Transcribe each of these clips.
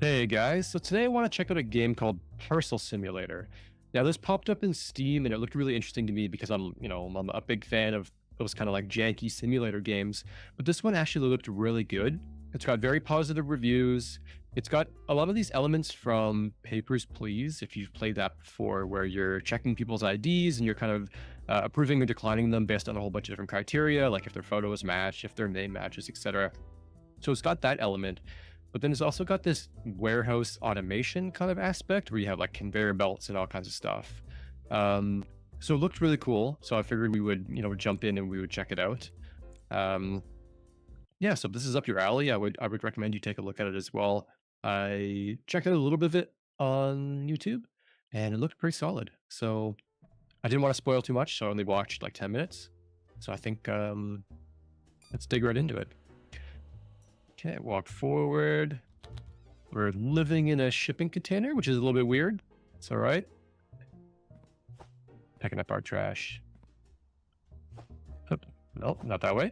Hey guys, so today I want to check out a game called Parcel Simulator. Now this popped up in Steam and it looked really interesting to me because I'm a big fan of those kind of like janky simulator games, but this one actually looked really good. It's got very positive reviews. It's got a lot of these elements from Papers, Please, if you've played that before, where you're checking people's IDs and you're kind of approving or declining them based on a whole bunch of different criteria, like if their photos match, if their name matches, etc. So it's got that element. But then it's also got this warehouse automation kind of aspect where you have like conveyor belts and all kinds of stuff. So it looked really cool. So I figured we would, jump in and we would check it out. Yeah, so if this is up your alley, I would recommend you take a look at it as well. I checked out a little bit of it on YouTube and it looked pretty solid. So I didn't want to spoil too much, so I only watched like 10 minutes. So I think let's dig right into it. Okay, walk forward. We're living in a shipping container, which is a little bit weird. It's all right. Picking up our trash. Oh, no, not that way.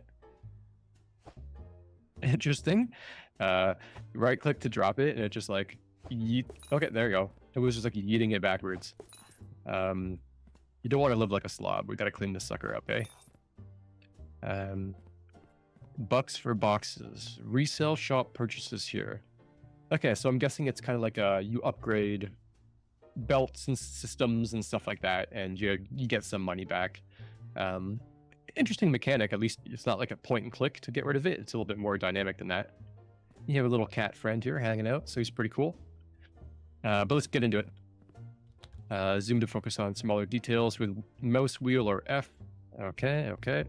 Interesting. Right click to drop it, and it just like yeet. Okay, there you go. It was just like yeeting it backwards. You don't want to live like a slob. We got to clean this sucker up, eh? Bucks for boxes. Resale shop purchases here. Okay, so I'm guessing it's kind of like you upgrade belts and systems and stuff like that, and you get some money back. Interesting mechanic. At least it's not like a point and click to get rid of it. It's a little bit more dynamic than that. You have a little cat friend here hanging out, so he's pretty cool. But let's get into it. Zoom to focus on smaller details with mouse wheel or F. Okay.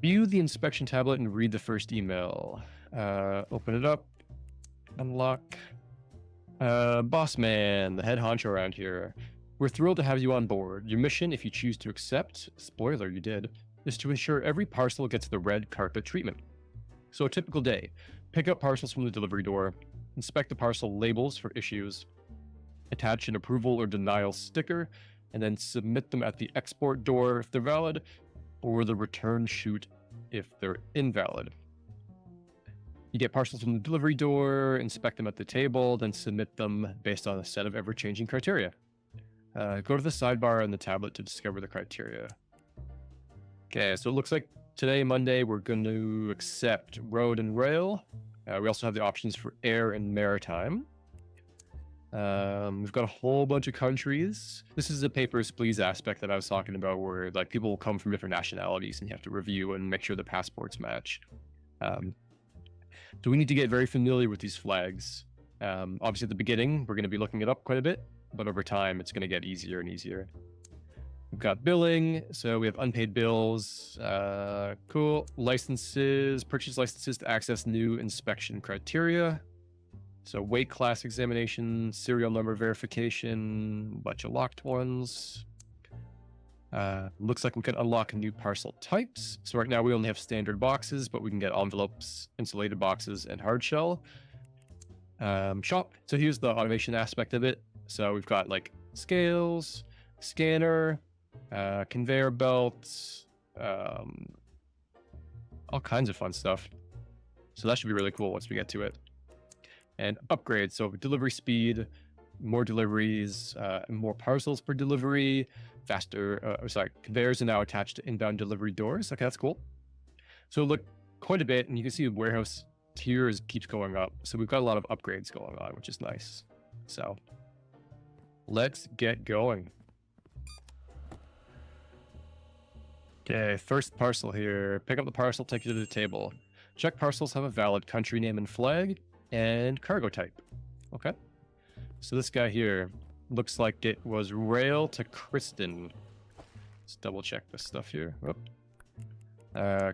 View the inspection tablet and read the first email. Open it up. Unlock. Boss man, the head honcho around here. We're thrilled to have you on board. Your mission, if you choose to accept, spoiler, you did, is to ensure every parcel gets the red carpet treatment. So a typical day. Pick up parcels from the delivery door. Inspect the parcel labels for issues. Attach an approval or denial sticker, and then submit them at the export door if they're valid, or the return chute if they're invalid. You get parcels from the delivery door, inspect them at the table, then submit them based on a set of ever-changing criteria. Go to the sidebar on the tablet to discover the criteria. Okay, so it looks like today, Monday, we're going to accept road and rail. We also have the options for air and maritime. We've got a whole bunch of countries. This is the Papers, Please aspect that I was talking about, where like people will come from different nationalities and you have to review and make sure the passports match. So we need to get very familiar with these flags. Obviously at the beginning, we're going to be looking it up quite a bit, but over time it's going to get easier and easier. We've got billing, so we have unpaid bills. Cool. Licenses, purchase licenses to access new inspection criteria. So weight class examination, serial number verification, bunch of locked ones. Looks like we can unlock new parcel types. So right now we only have standard boxes, but we can get envelopes, insulated boxes, and hard shell. Shop. So here's the automation aspect of it. So we've got like scales, scanner, conveyor belts, all kinds of fun stuff. So that should be really cool once we get to it. And upgrades, so delivery speed, more deliveries, more parcels per delivery, faster, conveyors are now attached to inbound delivery doors. Okay, that's cool. So look quite a bit, and you can see the warehouse tiers keeps going up. So we've got a lot of upgrades going on, which is nice. So let's get going. Okay, first parcel here. Pick up the parcel, take it to the table. Check parcels have a valid country name and flag, and cargo type. Okay. So this guy here looks like it was rail to Kristen. Let's double check this stuff here.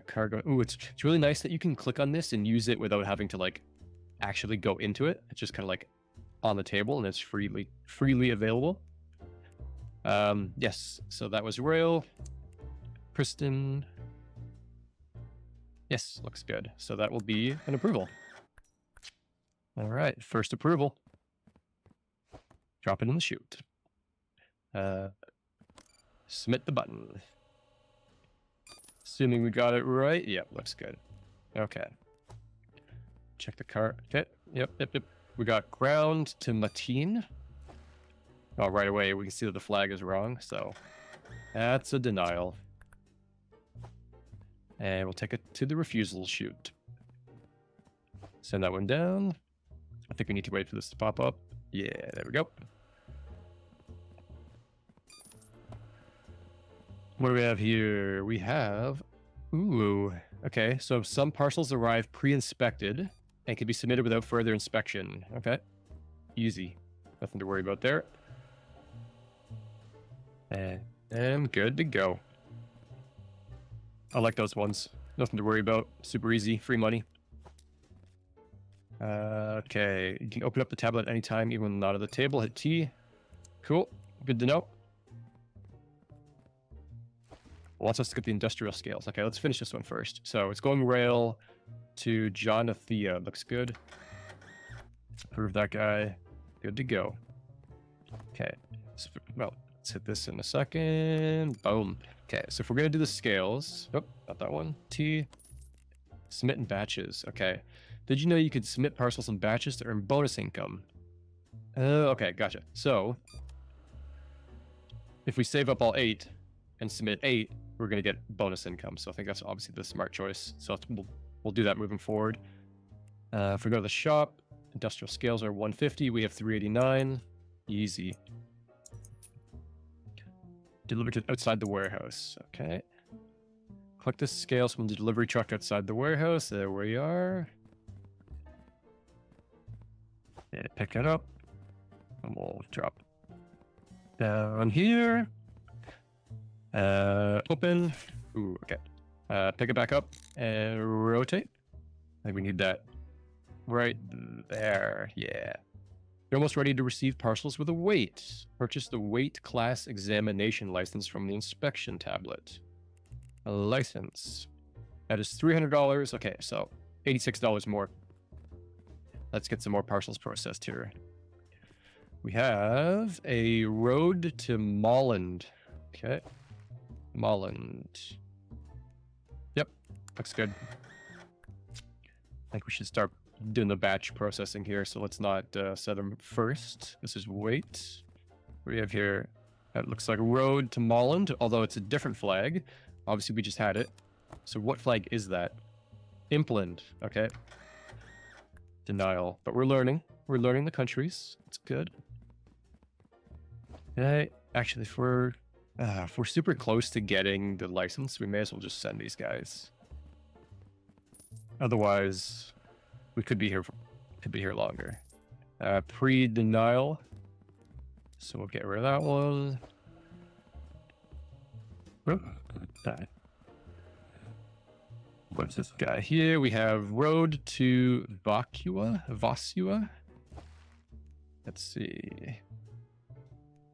Cargo. Ooh, it's really nice that you can click on this and use it without having to like actually go into it. It's just kind of like on the table and it's freely available. Yes. So that was rail. Kristen. Yes, looks good. So that will be an approval. All right, first approval. Drop it in the chute. Submit the button. Assuming we got it right. Yep, looks good. Okay. check the cart. Okay. Yep. We got ground to Mateen. Oh, right away we can see that the flag is wrong, so that's a denial. And we'll take it to the refusal chute. Send that one down. I think we need to wait for this to pop up. Yeah, there we go. What do we have here? We have... Ooh. Okay, so some parcels arrive pre-inspected and can be submitted without further inspection. Okay. Easy. Nothing to worry about there. And I'm good to go. I like those ones. Nothing to worry about. Super easy. Free money. Okay. You can open up the tablet anytime, even when not at the table. Hit T. Cool. Good to know. Wants us to get the industrial scales. Okay, let's finish this one first. So it's going rail to Jonathia. Looks good. Approve that guy. Good to go. Okay. So, well, let's hit this in a second. Boom. Okay, so if we're going to do the scales... Oh, not that one. T. Submit in batches. Okay. Did you know you could submit parcels in batches to earn bonus income? Okay, gotcha. So, if we save up all 8 and submit 8, we're going to get bonus income. So I think that's obviously the smart choice. So we'll do that moving forward. If we go to the shop, industrial scales are 150. We have 389. Easy. Delivered to outside the warehouse. Okay. Collect the scales from the delivery truck outside the warehouse. There we are. Yeah, pick it up. And we'll drop down here. Open. Ooh, okay. Pick it back up and rotate. I think we need that right there. Yeah. You're almost ready to receive parcels with a weight. Purchase the weight class examination license from the inspection tablet. A license. That is $300. Okay, so $86 more. Let's get some more parcels processed here. We have a road to Molland. Okay. Molland. Yep, looks good. I think we should start doing the batch processing here, so let's not set them first. This is weight. What do we have here? That looks like a road to Molland, although it's a different flag. Obviously, we just had it. So what flag is that? Impland. Okay. Denial. But we're learning. We're learning the countries. It's good. Okay. Actually, if we're super close to getting the license, we may as well just send these guys. Otherwise, we could be here longer. Pre-denial. So we'll get rid of that one. What's this guy here? We have road to Vasua. Let's see.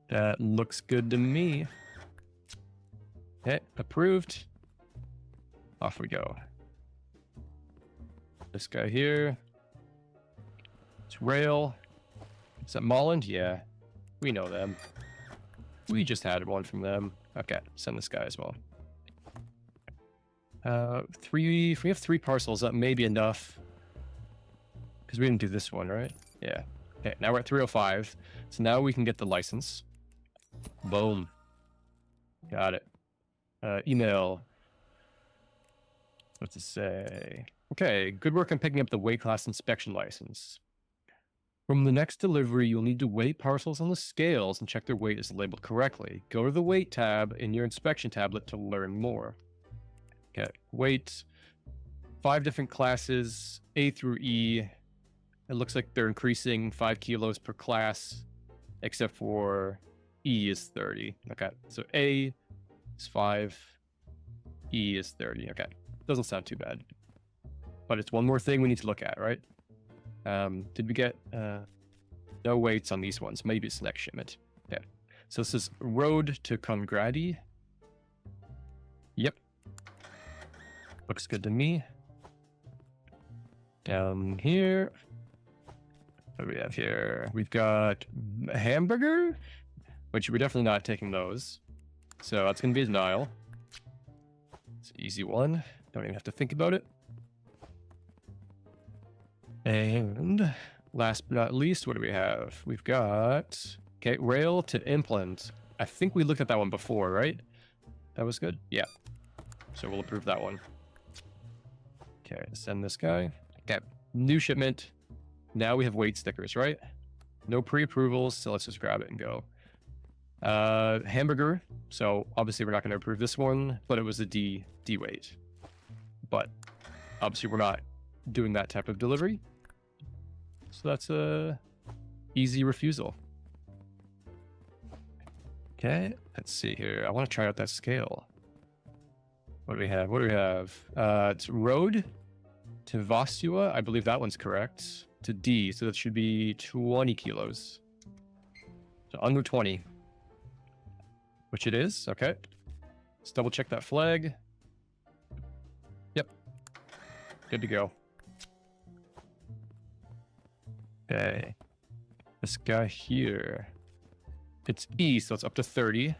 That looks good to me. Okay, approved. Off we go. This guy here. It's rail. Is that Molland? Yeah. We know them. We just had one from them. Okay, send this guy as well. If we have 3 parcels, that may be enough. Because we didn't do this one, right? Yeah. Okay, now we're at 305. So now we can get the license. Boom. Got it. Email. What's it say? Okay, good work on picking up the weight class inspection license. From the next delivery, you'll need to weigh parcels on the scales and check their weight is labeled correctly. Go to the weight tab in your inspection tablet to learn more. Okay, weight. 5 different classes, A through E. It looks like they're increasing 5 kilos per class, except for E is 30. Okay, so A is 5, E is 30. Okay, doesn't sound too bad. But it's one more thing we need to look at, right? Did we get no weights on these ones? Maybe it's next shipment. Yeah. So this is road to Congradi. Yep. Looks good to me. Down here. What do we have here? We've got a hamburger, which we're definitely not taking those. So that's going to be a denial. It's an easy one. Don't even have to think about it. And last but not least, what do we have? We've got, okay, rail to implant. I think we looked at that one before, right? That was good? Yeah. So we'll approve that one. Okay, send this guy. Okay, new shipment. Now we have weight stickers, right? No pre-approvals, so let's just grab it and go. Hamburger. So obviously we're not going to approve this one, but it was a D weight. But obviously we're not doing that type of delivery. So that's a easy refusal. Okay, let's see here. I want to try out that scale. What do we have? What do we have? It's road to Vasua. I believe that one's correct. To D, so that should be 20 kilos. So under 20. Which it is. Okay. Let's double check that flag. Yep. Good to go. Okay. This guy here. It's E, so it's up to 30.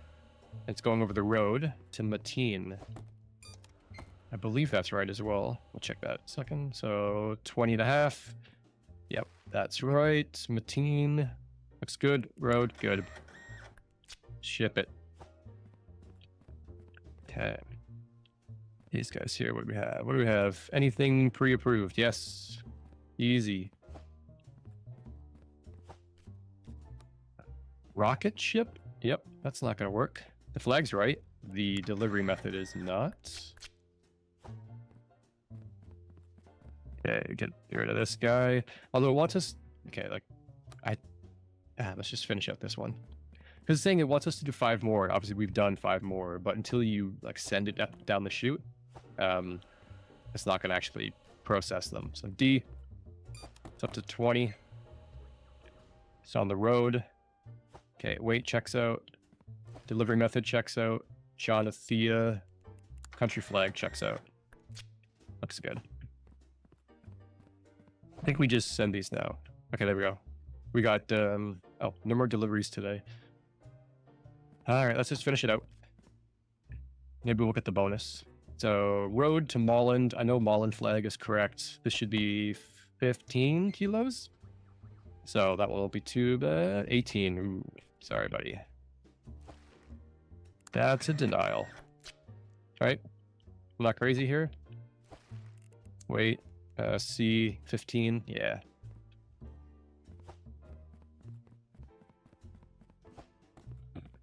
It's going over the road to Mateen. I believe that's right as well. We'll check that in a second. So 20 and a half. Yep, that's right. Mateen. Looks good. Road, good. Ship it. Okay. These guys here, what do we have? What do we have? Anything pre-approved? Yes. Easy. Rocket ship? Yep, that's not going to work. The flag's right. The delivery method is not. Okay, get rid of this guy. Although it wants us... Okay, like... let's just finish up this one. Because it's saying it wants us to do 5 more. Obviously, we've done 5 more. But until you like send it up, down the chute, it's not going to actually process them. So D, it's up to 20. It's on the road. Okay, weight checks out. Delivery method checks out. Jonathea. Country flag checks out. Looks good. I think we just send these now. Okay, there we go. We got, oh, no more deliveries today. All right, let's just finish it out. Maybe we'll get the bonus. So, road to Molland. I know Molland flag is correct. This should be 15 kilos. So that won't be too bad. 18. Ooh, sorry, buddy. That's a denial. Right? I'm not crazy here. Wait. C, 15. Yeah.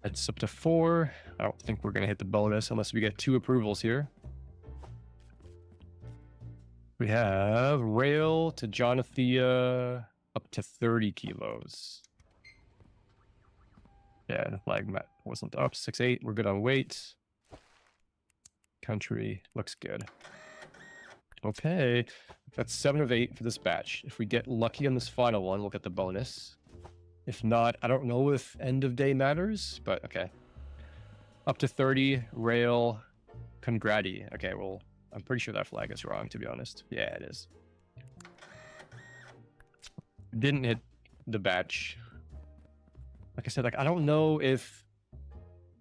It's up to 4. I don't think we're going to hit the bonus unless we get 2 approvals here. We have rail to Jonathea up to 30 kilos. Yeah, the flag mat wasn't up. 6'8". We're good on weight. Country looks good. Okay, that's 7 of 8 for this batch. If we get lucky on this final one, we'll get the bonus. If not, I don't know if end of day matters, but okay. Up to 30, rail, congrati. Okay, well, I'm pretty sure that flag is wrong, to be honest. Yeah, it is. Didn't hit the batch. Like I said, like I don't know if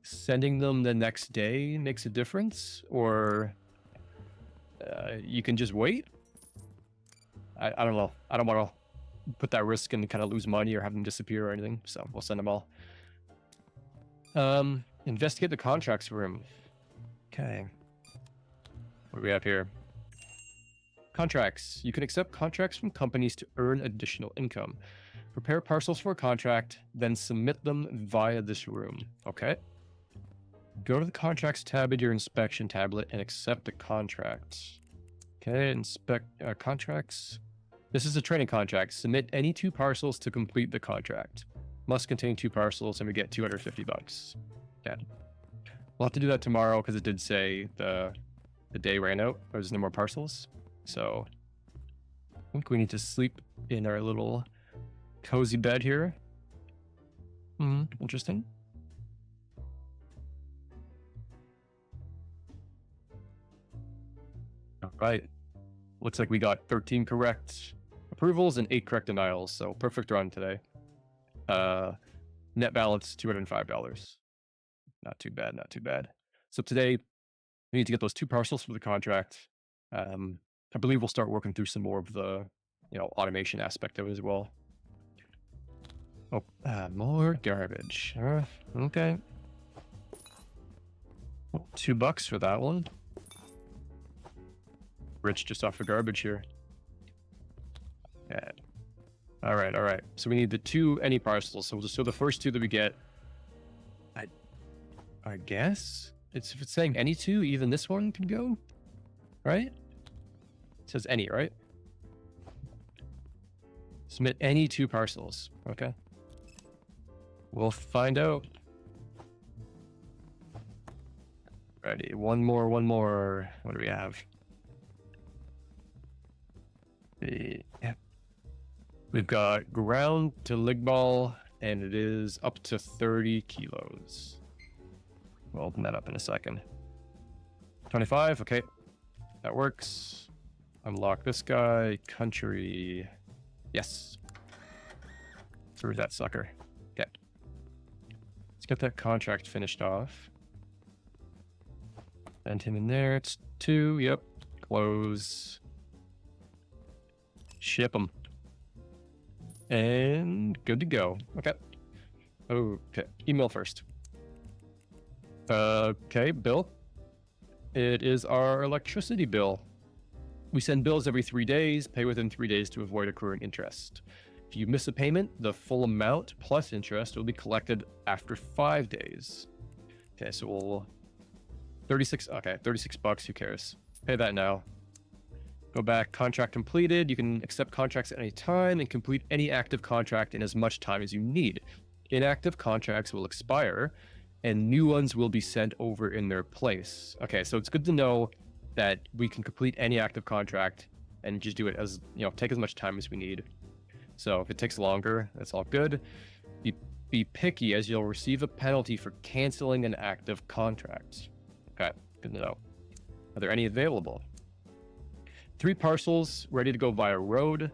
sending them the next day makes a difference, or you can just wait. I don't know. I don't want to put that risk and kind of lose money or have them disappear or anything, so we'll send them all. Investigate the contracts room. Okay. What do we have here? Contracts. You can accept contracts from companies to earn additional income. Prepare parcels for a contract, then submit them via this room. Okay. Go to the contracts tab in your inspection tablet and accept the contract. Okay, inspect contracts. This is a training contract. Submit any 2 parcels to complete the contract. Must contain 2 parcels and we get $250. Yeah. We'll have to do that tomorrow because it did say the day ran out. There's no more parcels. So I think we need to sleep in our little cozy bed here. Interesting. All right. Looks like we got 13 correct approvals and 8 correct denials. So perfect run today. Net balance $205. Not too bad, not too bad. So today we need to get those 2 parcels for the contract. I believe we'll start working through some more of the automation aspect of it as well. Oh, more garbage. Okay. Well, $2 for that one. Rich just off the garbage here. Yeah. All right. So we need the any parcels. So we'll just show the first 2 that we get. I guess if it's saying any 2, even this one can go, right? It says any, right? Submit any 2 parcels. Okay. We'll find out. Ready. One more. What do we have? Yeah. We've got ground to Ligball, and it is up to 30 kilos. We'll open that up in a second. 25, okay. That works. Unlock this guy. Country. Yes. Through that sucker. Okay. Let's get that contract finished off. Send him in there. It's 2. Yep. Close. Ship him. And good to go. Okay. Okay. Email first. Okay, bill. It is our electricity bill. We send bills every 3 days. Pay within 3 days to avoid accruing interest. If you miss a payment, the full amount plus interest will be collected after 5 days. Okay, so we'll 36. Okay, $36. Who cares? Pay that now. Go back. Contract completed. You can accept contracts at any time and complete any active contract in as much time as you need. Inactive contracts will expire, and new ones will be sent over in their place. Okay, so it's good to know that we can complete any active contract and just do it as take as much time as we need. So if it takes longer, that's all good. Be picky, as you'll receive a penalty for canceling an active contract. Okay, good to know. Are there any available? 3 parcels ready to go via road.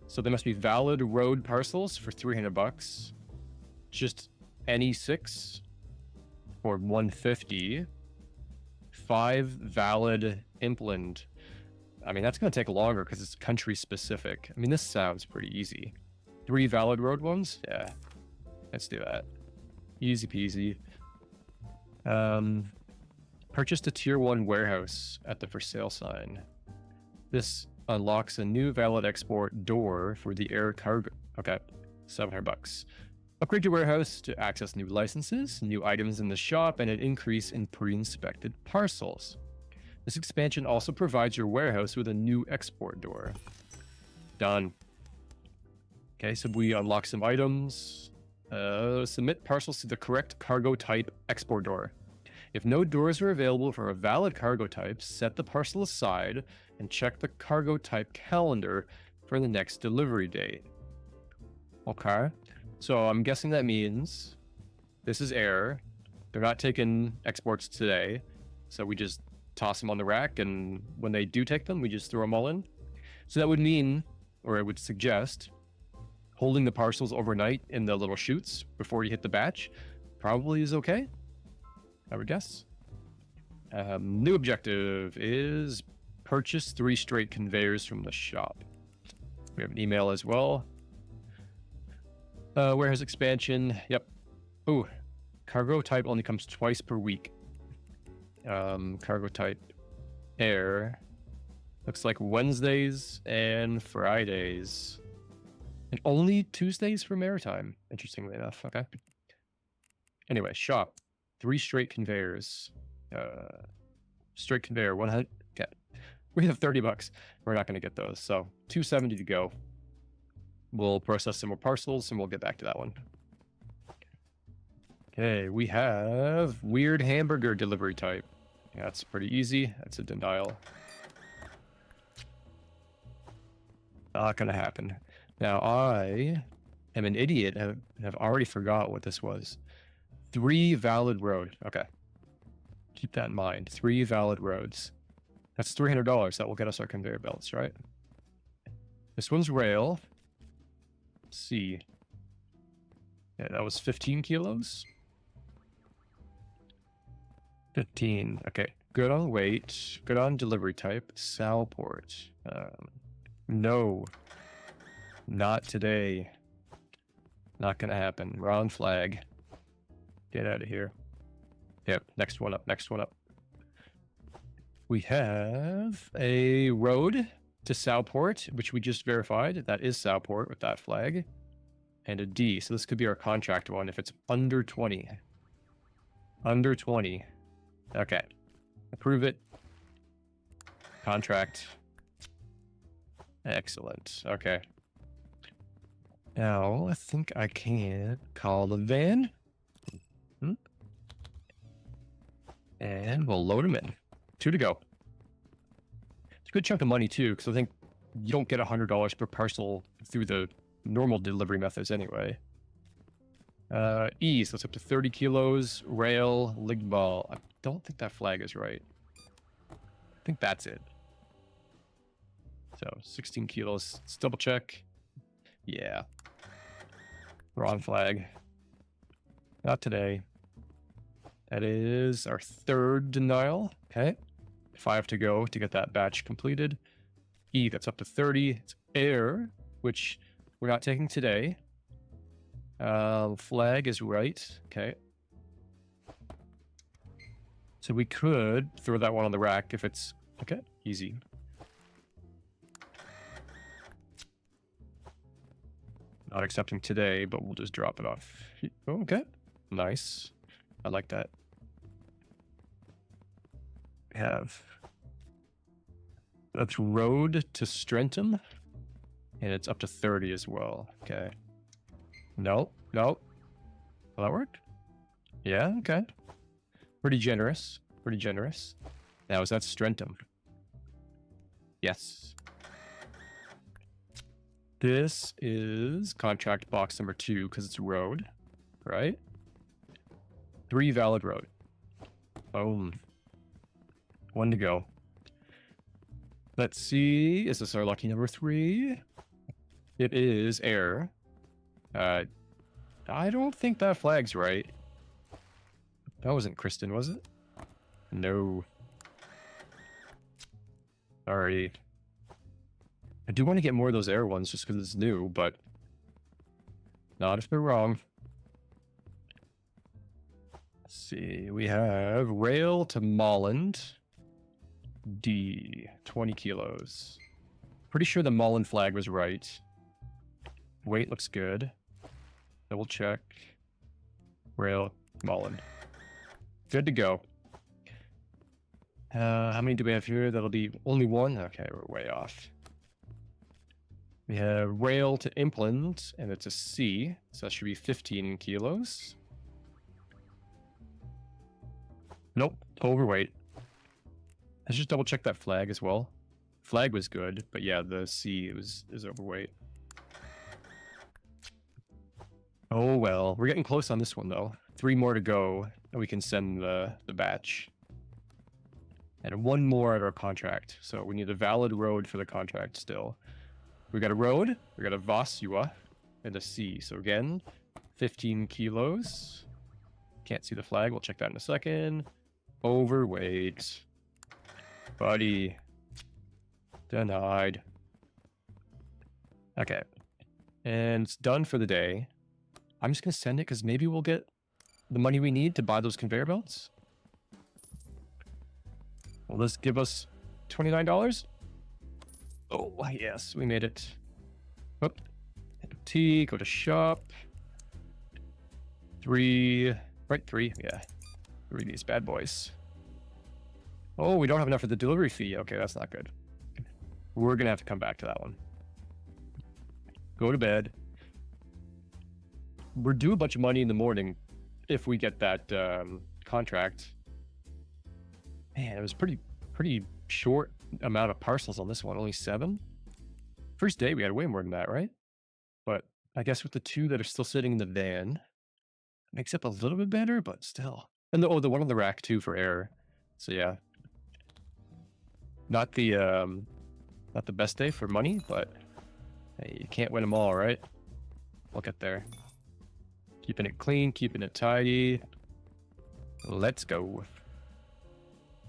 So they must be valid road parcels for $300. Just any 6 for $150. 5 valid implant. I mean, that's going to take longer because it's country specific. I mean, this sounds pretty easy. 3 valid road ones? Yeah. Let's do that. Easy peasy. Purchased a tier 1 warehouse at the for sale sign. This unlocks a new valid export door for the air cargo. Okay, $700. Upgrade your warehouse to access new licenses, new items in the shop, and an increase in pre-inspected parcels. This expansion also provides your warehouse with a new export door. Done. Okay, so we unlock some items. Submit parcels to the correct cargo type export door. If no doors are available for a valid cargo type, set the parcel aside and check the cargo type calendar for the next delivery date. Okay, so I'm guessing that means this is air. They're not taking exports today, so we just toss them on the rack, and when they do take them, we just throw them all in. So that would mean, or it would suggest, holding the parcels overnight in the little chutes before you hit the batch probably is okay, I would guess. New objective is purchase 3 straight conveyors from the shop. We have an email as well. Warehouse expansion. Yep. Ooh, cargo type only comes twice per week. Cargo type air. Looks like Wednesdays and Fridays. And only Tuesdays for maritime, interestingly enough. Okay. Anyway, shop. 3 straight conveyors. Straight conveyor, 100. Okay. We have $30. We're not going to get those. So $270 to go. We'll process some more parcels and we'll get back to that one. Okay, we have weird hamburger delivery type. Yeah, that's pretty easy. That's a denial. Not gonna happen. Now I am an idiot and have already forgot what this was. 3 valid road. Okay. Keep that in mind. 3 valid roads. That's $300. That will get us our conveyor belts, right? This one's rail. Let's see. Yeah, that was 15 kilos. 15. Okay. Good on weight. Good on delivery type. Salport. No. Not today. Not gonna happen. Wrong flag. Get out of here. Yep, next one up, next one up. We have a road to Southport, which we just verified. That is Southport with that flag. And a D, so this could be our contract one if it's under 20. Under 20. Okay. Approve it. Contract. Excellent. Okay. Now, I think I can call the van. And we'll load them in. 2 to go. It's a good chunk of money, too, because I think you don't get $100 per parcel through the normal delivery methods anyway. E, so it's up to 30 kilos. Rail, Ligball. I don't think that flag is right. I think that's it. So, 16 kilos. Let's double check. Yeah. Wrong flag. Not today. That is our 3rd denial. Okay. 5 to go to get that batch completed. E, that's up to 30. It's air, which we're not taking today. Flag is right. Okay. So we could throw that one on the rack if it's... Okay, easy. Not accepting today, but we'll just drop it off. Okay, nice. I like that. We have... That's road to Strentham. And it's up to 30 as well. Okay. No, no. Will that work? Yeah, okay. Pretty generous. Pretty generous. Now, is that Strentham? Yes. This is contract box number 2 because it's road, right? 3 valid road. Boom. 1 to go. Let's see. Is this our lucky number 3? It is air. I don't think that flag's right. That wasn't Kristen, was it? No. Alrighty. I do want to get more of those air ones just because it's new, but not if they're wrong. Let's see. We have rail to Molland. D. 20 kilos. Pretty sure the Molland flag was right. Weight looks good. Double check. Rail, Molland. Good to go. How many do we have here? That'll be only 1. Okay, we're way off. We have rail to Impland, and it's a C, so that should be 15 kilos. Nope, overweight. Let's just double check that flag as well. Flag was good, but yeah, the C is overweight. Oh well, we're getting close on this one though. 3 more to go, and we can send the batch. And 1 more at our contract, so we need a valid road for the contract still. We got a road, we got a Vasua, and a C. So again, 15 kilos. Can't see the flag, we'll check that in a second. Overweight. Buddy. Denied. Okay. And it's done for the day. I'm just going to send it because maybe we'll get the money we need to buy those conveyor belts. Will this give us $29? Oh, yes, we made it. Oh, T, go to shop. 3, right, 3, yeah. 3 of these bad boys. Oh, we don't have enough for the delivery fee. Okay, that's not good. We're going to have to come back to that one. Go to bed. We're due a bunch of money in the morning if we get that contract. Man, it was pretty short amount of parcels on this one, only 7. First day we had way more than that, right? But I guess with the 2 that are still sitting in the van, it makes up a little bit better, but still. And the one on the rack too for air. So yeah, not the best day for money, but hey, you can't win them all, right? We'll get there. Keeping it clean, keeping it tidy. Let's go.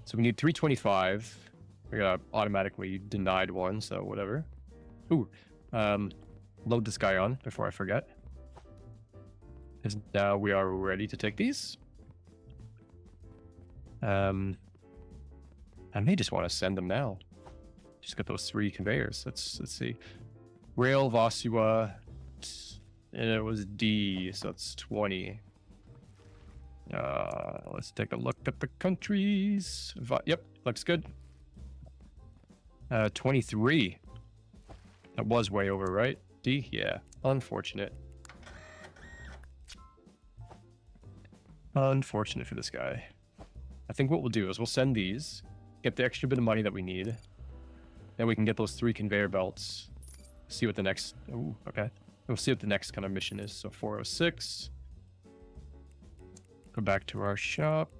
So we need 325. We got automatically denied 1, so whatever. Ooh, load this guy on before I forget. Because now we are ready to take these. I may just want to send them now. Just got those 3 conveyors. Let's see. Rail, Vasua, and it was D, so it's 20. Let's take a look at the countries. Yep, looks good. 23. That was way over, right? D? Yeah. Unfortunate. Unfortunate for this guy. I think what we'll do is we'll send these, get the extra bit of money that we need, then we can get those 3 conveyor belts, see what the next... Ooh, okay. We'll see what the next kind of mission is. So 406. Go back to our shop.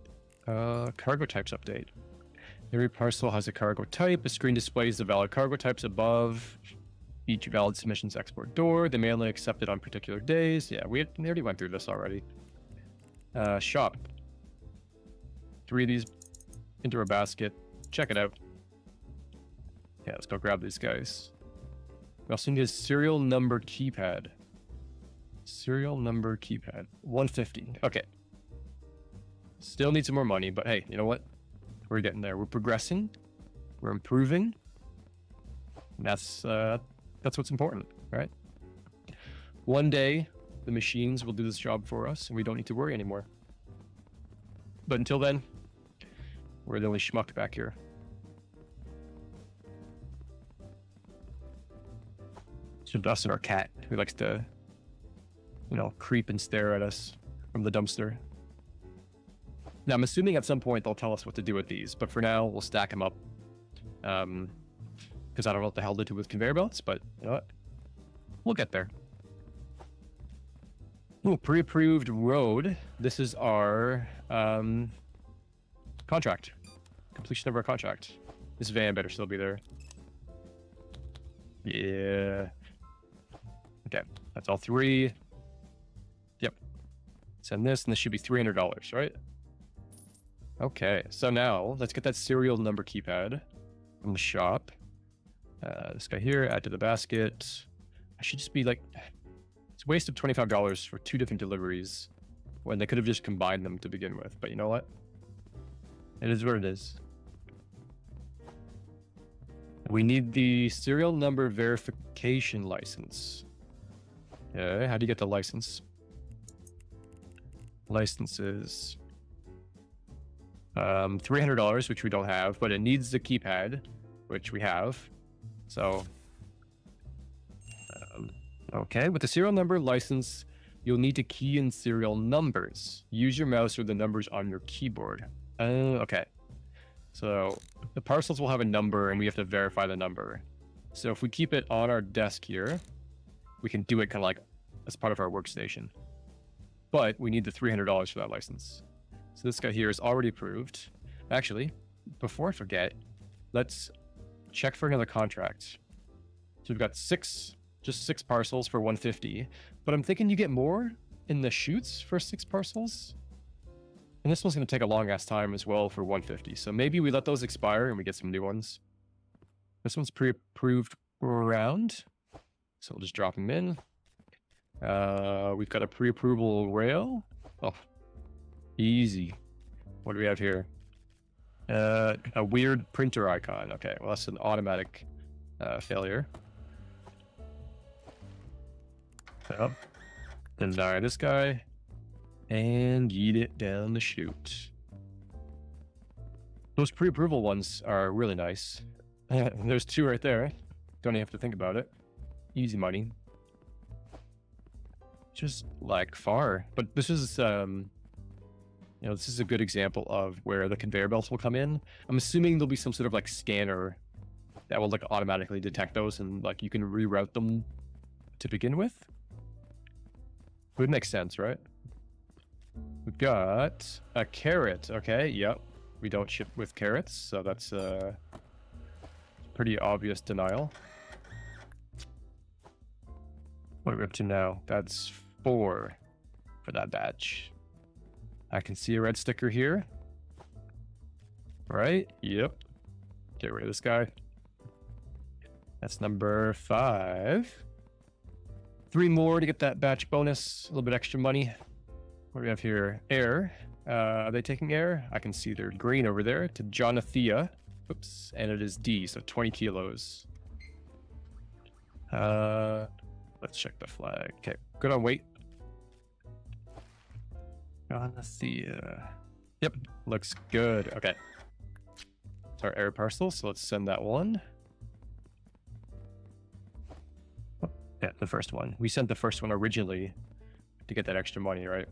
Cargo types update. Every parcel has a cargo type. A screen displays the valid cargo types above each valid submission's export door. They may only accept it on particular days. Yeah, we already went through this already. Shop. 3 of these into our basket. Check it out. Yeah, let's go grab these guys. We also need a serial number keypad. Serial number keypad. 150. Okay. Still need some more money, but hey, you know what? We're getting there. We're progressing. We're improving. And that's what's important, right? One day, the machines will do this job for us, and we don't need to worry anymore. But until then, we're the only schmuck back here. It's just us and our cat, who likes to, you know, creep and stare at us from the dumpster. Now, I'm assuming at some point they'll tell us what to do with these, but for now, we'll stack them up. Because I don't know what the hell to do with conveyor belts, but you know what? We'll get there. Ooh, pre-approved road. This is our contract. Completion of our contract. This van better still be there. Yeah. Okay, that's all 3. Yep. Send this, and this should be $300, right? Okay, so now let's get that serial number keypad from the shop. This guy here, add to the basket. I should just be like, it's a waste of $25 for 2 different deliveries when they could have just combined them to begin with. But you know what? It is what it is. We need the serial number verification license. Okay, how do you get the license? Licenses. $300, which we don't have, but it needs the keypad, which we have. So, okay, with the serial number license, you'll need to key in serial numbers. Use your mouse or the numbers on your keyboard. Okay. So the parcels will have a number and we have to verify the number. So if we keep it on our desk here, we can do it kind of like as part of our workstation. But we need the $300 for that license. So this guy here is already approved. Actually, before I forget, let's check for another contract. So we've got just 6 parcels for 150, but I'm thinking you get more in the chutes for 6 parcels. And this one's going to take a long ass time as well for 150. So maybe we let those expire and we get some new ones. This one's pre-approved round. So we'll just drop them in. We've got a pre-approval rail. Oh, easy. What do we have here? A weird printer icon. Okay, well, that's an automatic failure. Yep. Deny this guy. And yeet it down the chute. Those pre-approval ones are really nice. There's 2 right there. Don't even have to think about it. Easy money. Just like far. But this is, this is a good example of where the conveyor belts will come in. I'm assuming there'll be some sort of like scanner that will like automatically detect those and like you can reroute them to begin with. Would make sense, right? We've got a carrot. Okay, yep. We don't ship with carrots, so that's a pretty obvious denial. What are we up to now? That's 4 for that batch. I can see a red sticker here. Right? Yep. Get rid of this guy. That's number 5. 3 more to get that batch bonus. A little bit extra money. What do we have here? Air. Are they taking air? I can see they're green over there. To Jonathea. Oops. And it is D, so 20 kilos. Let's check the flag. Okay, good on weight. Jonathea. Yep, looks good. Okay. It's our air parcel, so let's send that one. Oh, yeah, the first one. We sent the first one originally to get that extra money, right?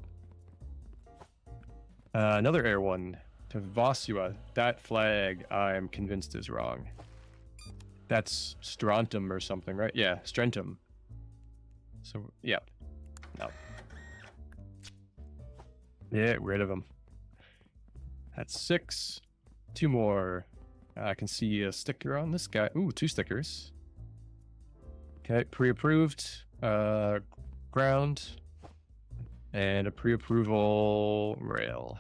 Another air one to Vasua. That flag, I'm convinced, is wrong. That's Strontum or something, right? Yeah, Strentum. So, yeah. No. Yeah, get rid of them. That's 6. 2 more. I can see a sticker on this guy. Ooh, 2 stickers. Okay, pre-approved. Ground. And a pre-approval rail.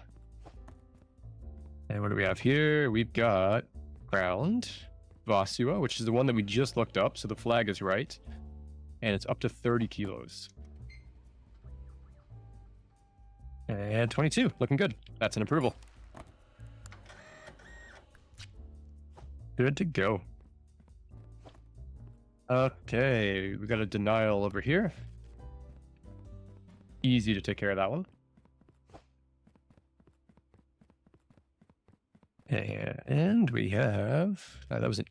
And what do we have here? We've got ground. Vasua, which is the one that we just looked up, so the flag is right. And it's up to 30 kilos. And 22, looking good. That's an approval. Good to go. Okay, we got a denial over here. Easy to take care of that one. And we have... that was an...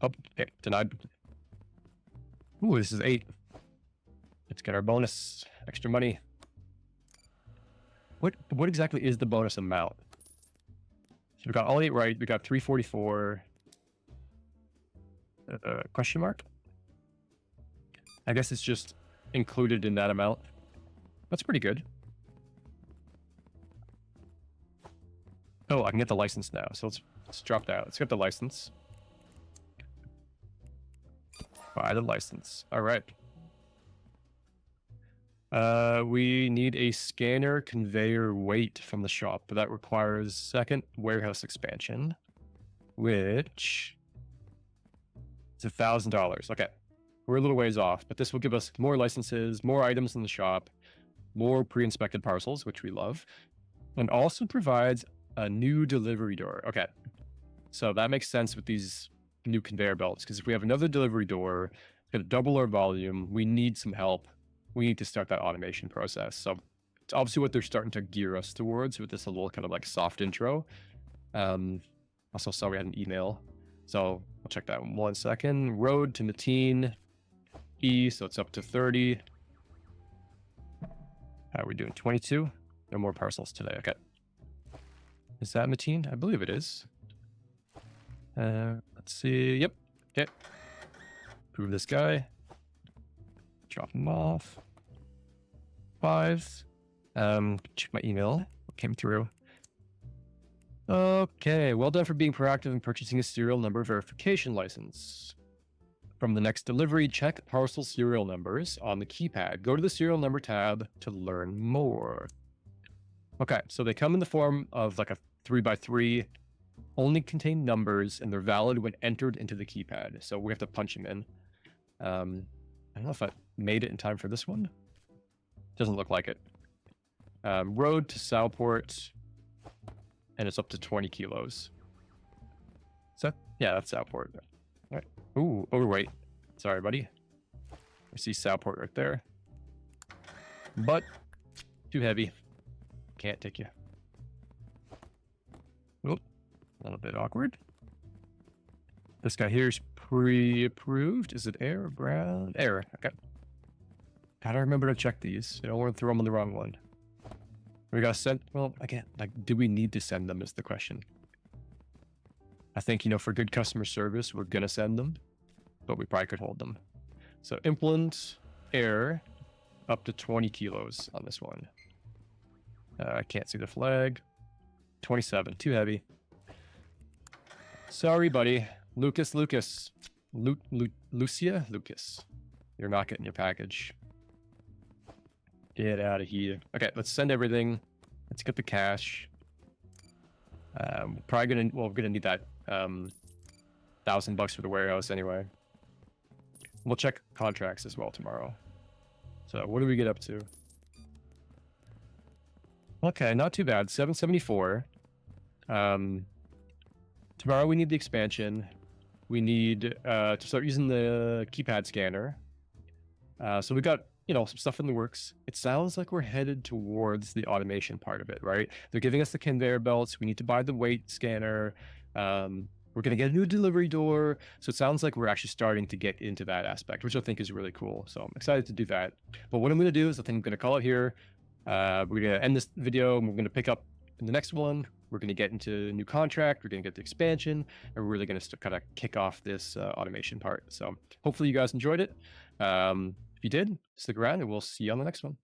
Oh, okay, denied. Ooh, this is 8. Let's get our bonus. Extra money. What exactly is the bonus amount? So we got all 8 right. We got 344. Question mark? I guess it's just included in that amount. That's pretty good. Oh, I can get the license now. So let's drop that. Let's get the license. Buy the license. All right. We need a scanner conveyor weight from the shop, but that requires second warehouse expansion, which is $1,000. Okay, we're a little ways off, but this will give us more licenses, more items in the shop, more pre-inspected parcels, which we love, and also provides a new delivery door. Okay, so that makes sense with these new conveyor belts, because if we have another delivery door, it's going to double our volume. We need some help. We need to start that automation process. So it's obviously what they're starting to gear us towards with this little kind of like soft intro. Also saw we had an email. So I'll check that in 1 second. Road to Mateen. E, so it's up to 30. How are we doing? 22? No more parcels today. Okay. Is that Mateen? I believe it is. Let's see. Yep. Okay. Approve this guy. Drop him off. 5. Check my email. What came through? Okay. Well done for being proactive in purchasing a serial number verification license. From the next delivery, check parcel serial numbers on the keypad. Go to the serial number tab to learn more. Okay, so they come in the form of like a 3x3, only contain numbers, and they're valid when entered into the keypad. So we have to punch them in. I don't know if I made it in time for this one. Doesn't look like it. Road to Southport, and it's up to 20 kilos. Is that? Yeah, that's Southport. All right. Ooh, overweight. Sorry, buddy. I see Southport right there. But too heavy. Can't take you. Oop, a little bit awkward. This guy here is pre-approved. Is it air or ground? Air. Okay. Gotta remember to check these. You don't want to throw them on the wrong one. We gotta send. Well, again, like, do we need to send them? Is the question. I think, you know, for good customer service, we're gonna send them, but we probably could hold them. So implement air up to 20 kilos on this one. I can't see the flag. 27, too heavy. Sorry, buddy. Lucas. Lucia? Lucas. You're not getting your package. Get out of here. Okay, let's send everything. Let's get the cash. We're gonna need that $1,000 for the warehouse anyway. We'll check contracts as well tomorrow. So what do we get up to? Okay, not too bad. 774. Tomorrow we need the expansion. We need to start using the keypad scanner. So we got, some stuff in the works. It sounds like we're headed towards the automation part of it, right? They're giving us the conveyor belts. We need to buy the weight scanner. We're going to get a new delivery door. So it sounds like we're actually starting to get into that aspect, which I think is really cool. So I'm excited to do that. But what I'm going to do is I think I'm going to call it here. We're going to end this video and we're going to pick up in the next one. We're going to get into a new contract. We're going to get the expansion. And we're really going to kind of kick off this automation part. So hopefully you guys enjoyed it. If you did, stick around and we'll see you on the next one.